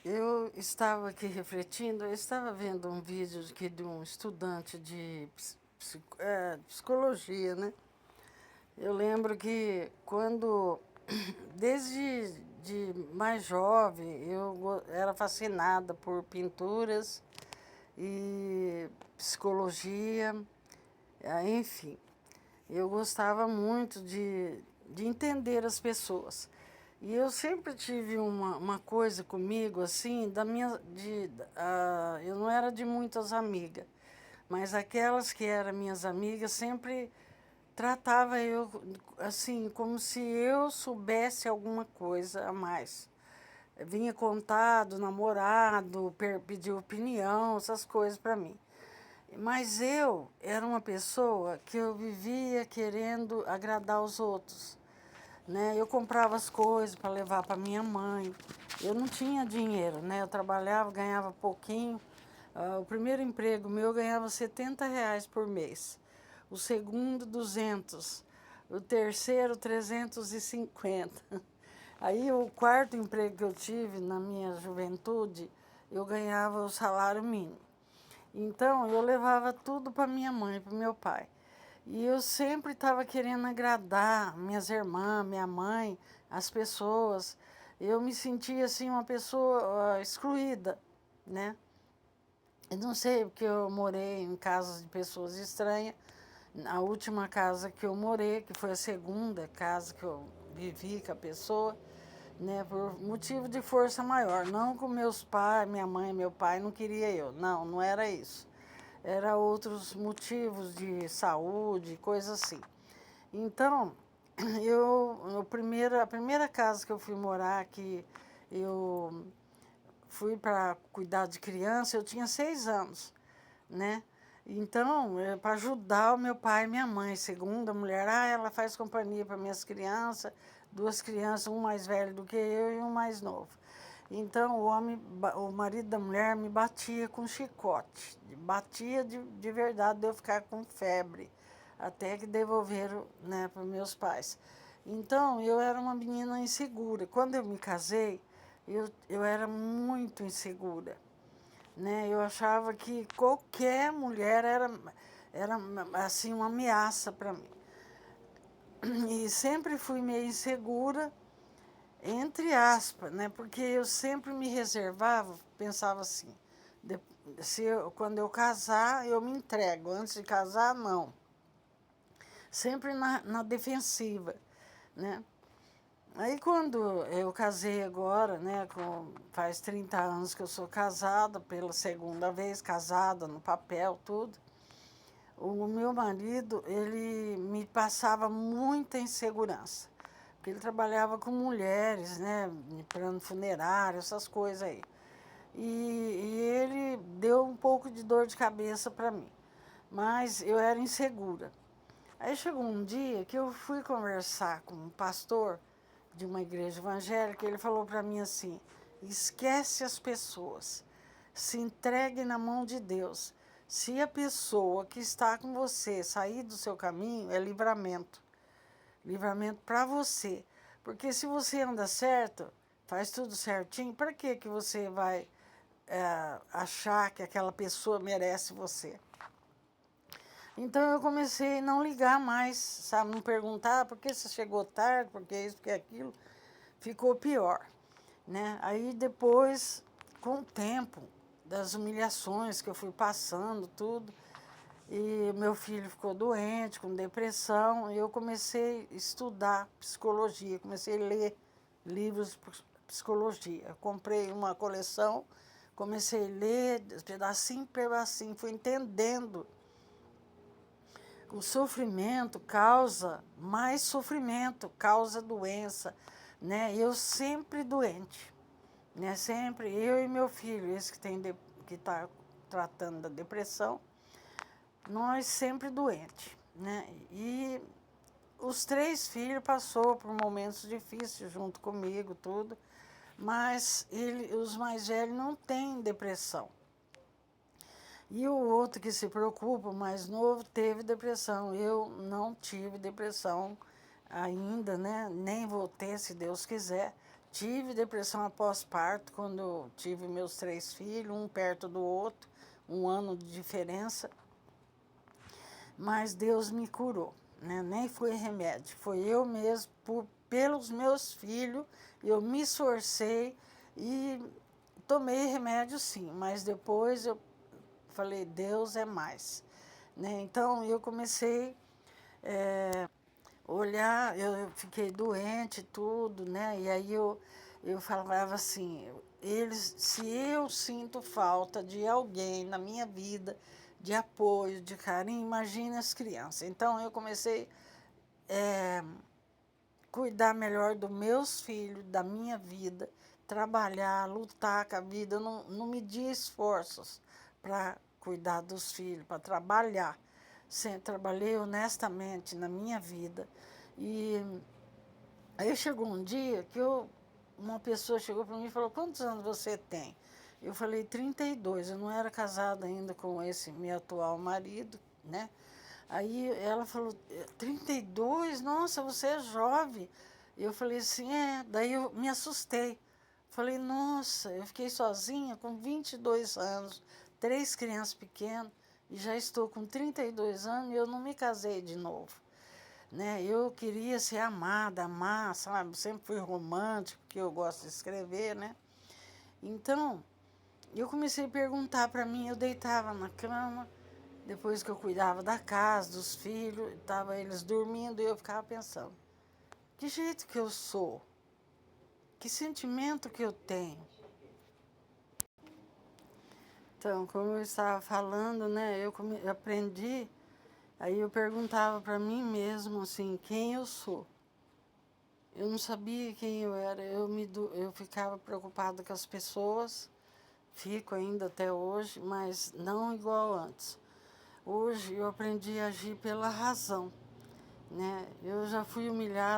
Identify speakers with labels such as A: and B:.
A: Eu estava aqui refletindo, eu estava vendo um vídeo de um estudante de psicologia, né? Eu lembro que quando, desde de mais jovem, era fascinada por pinturas e psicologia, enfim. Eu gostava muito de entender as pessoas. E eu sempre tive uma coisa comigo, assim, eu não era de muitas amigas, mas aquelas que eram minhas amigas sempre tratava eu, assim, como se eu soubesse alguma coisa a mais. Vinha contar do namorado, pedir opinião, essas coisas para mim. Mas eu era uma pessoa que eu vivia querendo agradar os outros, né? Eu comprava as coisas para levar para minha mãe. Eu não tinha dinheiro, né? Eu trabalhava, ganhava pouquinho. O primeiro emprego meu eu ganhava R$ 70 por mês. O segundo, 200. O terceiro, 350. Aí o quarto emprego que eu tive na minha juventude, eu ganhava o salário mínimo. Então, eu levava tudo para minha mãe, para meu pai. E eu sempre estava querendo agradar minhas irmãs, minha mãe, as pessoas. Eu me sentia assim uma pessoa excluída, né? Eu não sei, porque eu morei em casas de pessoas estranhas. A última casa que eu morei, que foi a segunda casa que eu vivi com a pessoa, né, por motivo de força maior. Não com meus pais, minha mãe, meu pai, não queria eu. Não, não era isso. Era outros motivos de saúde, coisa assim. Então, a primeira casa que eu fui morar, que eu fui para cuidar de criança, eu tinha 6 anos, né? Então, para ajudar o meu pai e minha mãe. Segunda mulher, ela faz companhia para minhas crianças, duas crianças, um mais velho do que eu e um mais novo. Então, o marido da mulher me batia com chicote, batia de verdade, de eu ficar com febre, até que devolveram, né, para meus pais. Então, eu era uma menina insegura. Quando eu me casei, eu era muito insegura, né? Eu achava que qualquer mulher era assim, uma ameaça para mim. E sempre fui meio insegura, entre aspas, né? Porque eu sempre me reservava, pensava assim, de, quando eu casar, eu me entrego. Antes de casar, não. Sempre na defensiva, né? Aí quando eu casei agora, né, faz 30 anos que eu sou casada, pela segunda vez, casada no papel, tudo, o meu marido, ele me passava muita insegurança, porque ele trabalhava com mulheres, né, em plano funerário, essas coisas aí. E ele deu um pouco de dor de cabeça para mim, mas eu era insegura. Aí chegou um dia que eu fui conversar com um pastor de uma igreja evangélica, ele falou para mim assim: esquece as pessoas, se entregue na mão de Deus. Se a pessoa que está com você sair do seu caminho, é livramento. Livramento para você. Porque se você anda certo, faz tudo certinho, para que você vai achar que aquela pessoa merece você? Então eu comecei a não ligar mais, sabe? Não perguntar por que você chegou tarde, por que isso, por que aquilo. Ficou pior, né? Aí depois, com o tempo das humilhações que eu fui passando, tudo, e meu filho ficou doente, com depressão, e eu comecei a estudar psicologia, comecei a ler livros de psicologia. Eu comprei uma coleção, comecei a ler pedacinho por pedacinho, fui entendendo o sofrimento causa mais sofrimento, causa doença, né? Eu sempre doente, né? Sempre eu e meu filho, esse que está tratando da depressão, nós sempre doentes, né? E os 3 filhos passou por momentos difíceis junto comigo, tudo, mas os mais velhos não têm depressão. E o outro que se preocupa, o mais novo, teve depressão. Eu não tive depressão ainda, né? Nem vou ter, se Deus quiser. tive depressão após parto quando eu tive meus 3 filhos, um perto do outro, 1 ano de diferença. Mas Deus me curou, né? Nem foi remédio, foi eu mesmo, pelos meus filhos, eu me esforcei e tomei remédio sim, mas depois eu falei, Deus é mais, né? Então eu comecei olhar, eu fiquei doente tudo, né? E aí eu falava assim, se eu sinto falta de alguém na minha vida, de apoio, de carinho, imagine as crianças. Então eu comecei a cuidar melhor dos meus filhos, da minha vida, trabalhar, lutar com a vida. Eu não media esforços para cuidar dos filhos, para trabalhar. Sempre trabalhei honestamente na minha vida. E aí chegou um dia que uma pessoa chegou para mim e falou, quantos anos você tem? Eu falei, 32. Eu não era casada ainda com esse meu atual marido, né? Aí ela falou, 32? Nossa, você é jovem. Eu falei assim, é. Daí eu me assustei. Falei, nossa, eu fiquei sozinha com 22 anos, 3 crianças pequenas, e já estou com 32 anos e eu não me casei de novo. Né? Eu queria ser amada, amar, sabe? Sempre fui romântico, porque eu gosto de escrever, né? Então, eu comecei a perguntar para mim, eu deitava na cama, depois que eu cuidava da casa, dos filhos, estavam eles dormindo, e eu ficava pensando, que jeito que eu sou? Que sentimento que eu tenho? Então, como eu estava falando, né, eu aprendi, aí eu perguntava para mim mesmo, assim, quem eu sou? Eu não sabia quem eu era, eu ficava preocupada com as pessoas, fico ainda até hoje, mas não igual antes. Hoje eu aprendi a agir pela razão, né? Eu já fui humilhada